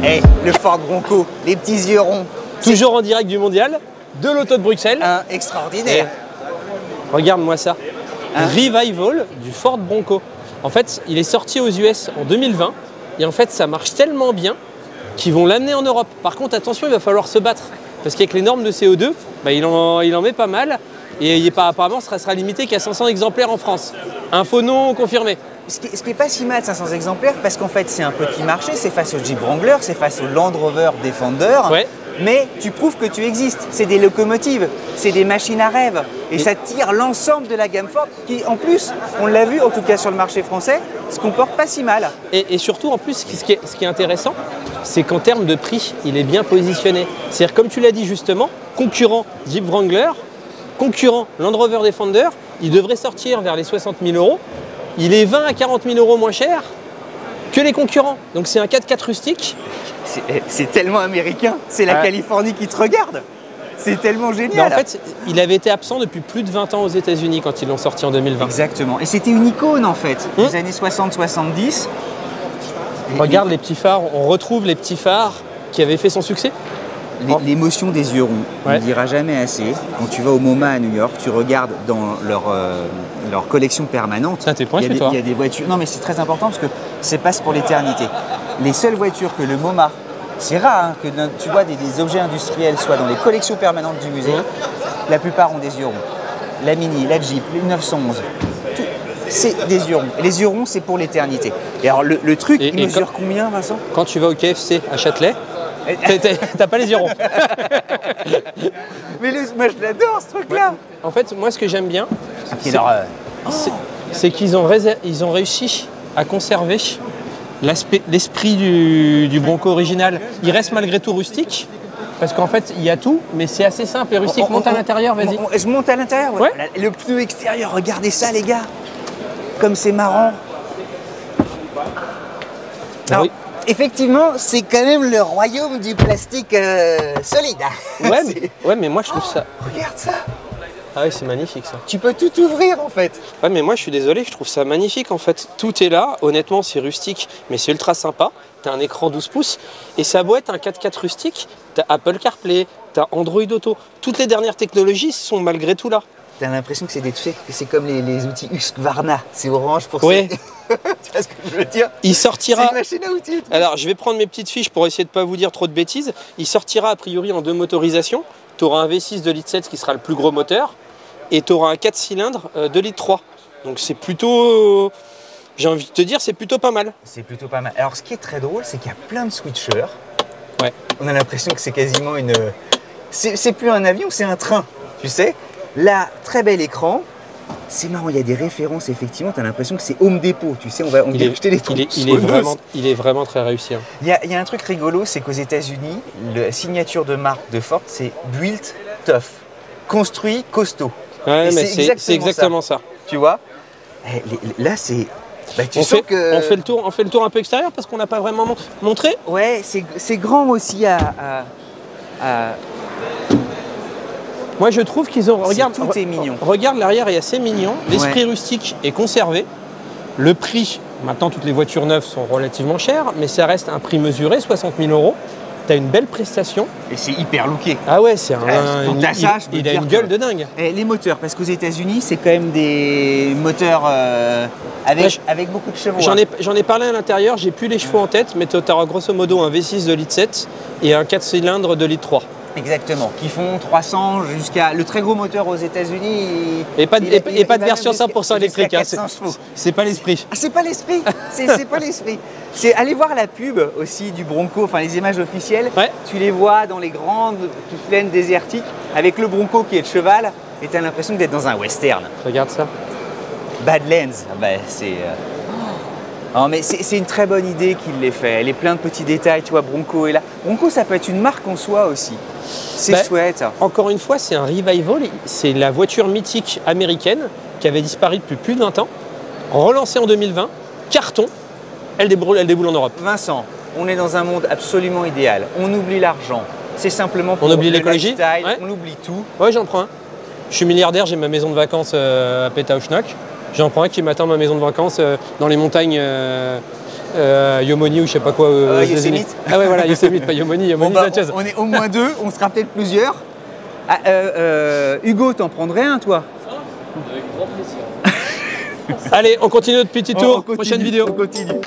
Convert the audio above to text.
Eh, le Ford Bronco, les petits yeux ronds. Toujours en direct du mondial, de l'auto de Bruxelles. Extraordinaire. Regarde-moi ça. Hein? Revival du Ford Bronco. En fait, il est sorti aux US en 2020 et en fait, ça marche tellement bien qu'ils vont l'amener en Europe. Par contre, attention, il va falloir se battre parce qu'avec les normes de CO2, bah, il en met pas mal et apparemment, ça sera limité qu'à 500 exemplaires en France. Info non confirmée. Ce qui n'est pas si mal, 500 exemplaires, parce qu'en fait, c'est un petit marché, c'est face au Jeep Wrangler, c'est face au Land Rover Defender. Ouais. Mais tu prouves que tu existes. C'est des locomotives, c'est des machines à rêve. Et ça tire l'ensemble de la gamme Ford, qui en plus, on l'a vu, en tout cas sur le marché français, se comporte pas si mal. Et surtout, en plus, ce qui est intéressant, c'est qu'en termes de prix, il est bien positionné. C'est-à-dire, comme tu l'as dit justement, concurrent Jeep Wrangler, concurrent Land Rover Defender, il devrait sortir vers les 60 000 €. Il est 20 à 40 000 € moins cher que les concurrents. Donc c'est un 4x4 rustique. C'est tellement américain, c'est la Californie qui te regarde. C'est tellement génial. Mais en fait, il avait été absent depuis plus de 20 ans aux États-Unis quand ils l'ont sorti en 2020. Exactement. Et c'était une icône en fait, des années 60-70. Regarde les petits phares, on retrouve les petits phares qui avaient fait son succès. L'émotion des yeux ronds, on ne dira jamais assez. Quand tu vas au MoMA à New York, tu regardes dans leur collection permanente. Il y a des voitures. Non, mais c'est très important parce que c'est passe pour l'éternité. Les seules voitures que le MoMA, c'est rare hein, que tu vois des objets industriels soient dans les collections permanentes du musée. La plupart ont des yeux ronds. La Mini, la Jeep, le 911. C'est des yeux ronds. Et les yeux ronds, c'est pour l'éternité. Et alors le truc, il mesure combien, Vincent? Quand tu vas au KFC à Châtelet, t'as pas les yeux ronds. Mais moi je l'adore ce truc-là. En fait, moi ce que j'aime bien, c'est qu'ils ont réussi à conserver l'esprit du Bronco original. Il reste malgré tout rustique, parce qu'en fait il y a tout, mais c'est assez simple et rustique. Monte à l'intérieur, vas-y. Je monte à l'intérieur. Ouais. Le pneu extérieur, regardez ça les gars. Comme c'est marrant. Alors, oui. Effectivement, c'est quand même le royaume du plastique solide. Ouais, mais moi je trouve ça... Regarde ça. Ah oui, c'est magnifique ça. Tu peux tout ouvrir en fait. Ouais, mais moi je suis désolé, je trouve ça magnifique en fait. Tout est là, honnêtement c'est rustique, mais c'est ultra sympa. T'as un écran 12 pouces et ça a beau être un 4x4 rustique, t'as Apple CarPlay, t'as Android Auto. Toutes les dernières technologies sont malgré tout là. T'as l'impression que c'est des faits, que c'est comme les outils Husqvarna, c'est orange pour ouais. Tu vois ce que je veux dire? Il sortira... C'est une machine à outils. Alors je vais prendre mes petites fiches pour essayer de ne pas vous dire trop de bêtises. Il sortira a priori en 2 motorisations. Tu auras un V6 2,7 litres qui sera le plus gros moteur et tu auras un 4 cylindres 2,3 litres. Donc c'est plutôt... J'ai envie de te dire, c'est plutôt pas mal. C'est plutôt pas mal. Alors ce qui est très drôle, c'est qu'il y a plein de switchers. Ouais. On a l'impression que c'est quasiment une... C'est plus un avion, c'est un train, tu sais. Là, très bel écran. C'est marrant, il y a des références, effectivement. Tu as l'impression que c'est Home Depot, tu sais, on va acheter les trucs. Il est vraiment très réussi. Hein. Il y a un truc rigolo, c'est qu'aux États-Unis, la signature de marque de Ford, c'est Built Tough. Construit costaud. Ouais, mais c'est exactement ça. Tu vois? Là, c'est... Bah, on fait le tour un peu extérieur parce qu'on n'a pas vraiment montré. Ouais, c'est grand aussi à... Moi je trouve qu'ils ont... Regarde, tout est mignon. Regarde, l'arrière est assez mignon. L'esprit rustique est conservé. Le prix, maintenant toutes les voitures neuves sont relativement chères, mais ça reste un prix mesuré, 60 000 €. Tu as une belle prestation. Et c'est hyper looké. Ah ouais, c'est il a une gueule de dingue. Et les moteurs, parce qu'aux États-Unis, c'est quand même des moteurs avec beaucoup de chevaux. J'en ai parlé à l'intérieur, j'ai plus les chevaux en tête, mais tu auras grosso modo un V6 2,7 litres et un 4 cylindres 2,3 litres. Exactement, qui font 300 jusqu'à... Le très gros moteur aux États-Unis... Et pas de version 100% électrique. C'est pas l'esprit. Ah, c'est pas l'esprit. C'est pas l'esprit. C'est aller voir la pub aussi du Bronco, enfin les images officielles. Ouais. Tu les vois dans les grandes plaines désertiques avec le Bronco qui est le cheval et tu as l'impression d'être dans un western. Regarde ça. Badlands, bah, c'est... Non, mais c'est une très bonne idée qu'il l'ait fait. Elle est plein de petits détails, tu vois, Bronco est là. Bronco, ça peut être une marque en soi aussi. C'est chouette. Encore une fois, c'est un revival. C'est la voiture mythique américaine qui avait disparu depuis plus de 20 ans, relancée en 2020, carton. Elle déboule en Europe. Vincent, on est dans un monde absolument idéal. On oublie l'argent. C'est simplement pour on oublie l'écologie. Ouais. On oublie tout. Ouais, j'en prends un. Je suis milliardaire, j'ai ma maison de vacances à Pétaouchnok. J'en prends un qui m'attend ma maison de vacances dans les montagnes Yomoni ou je sais pas quoi. Yosemite. Ah ouais, voilà, Yosemite, pas Yomoni, Yomoni Sanchez. On est au moins 2, on sera peut-être plusieurs. Hugo, t'en prendrais un, toi? Avec grand plaisir. Allez, on continue notre petit tour. Prochaine vidéo. On continue.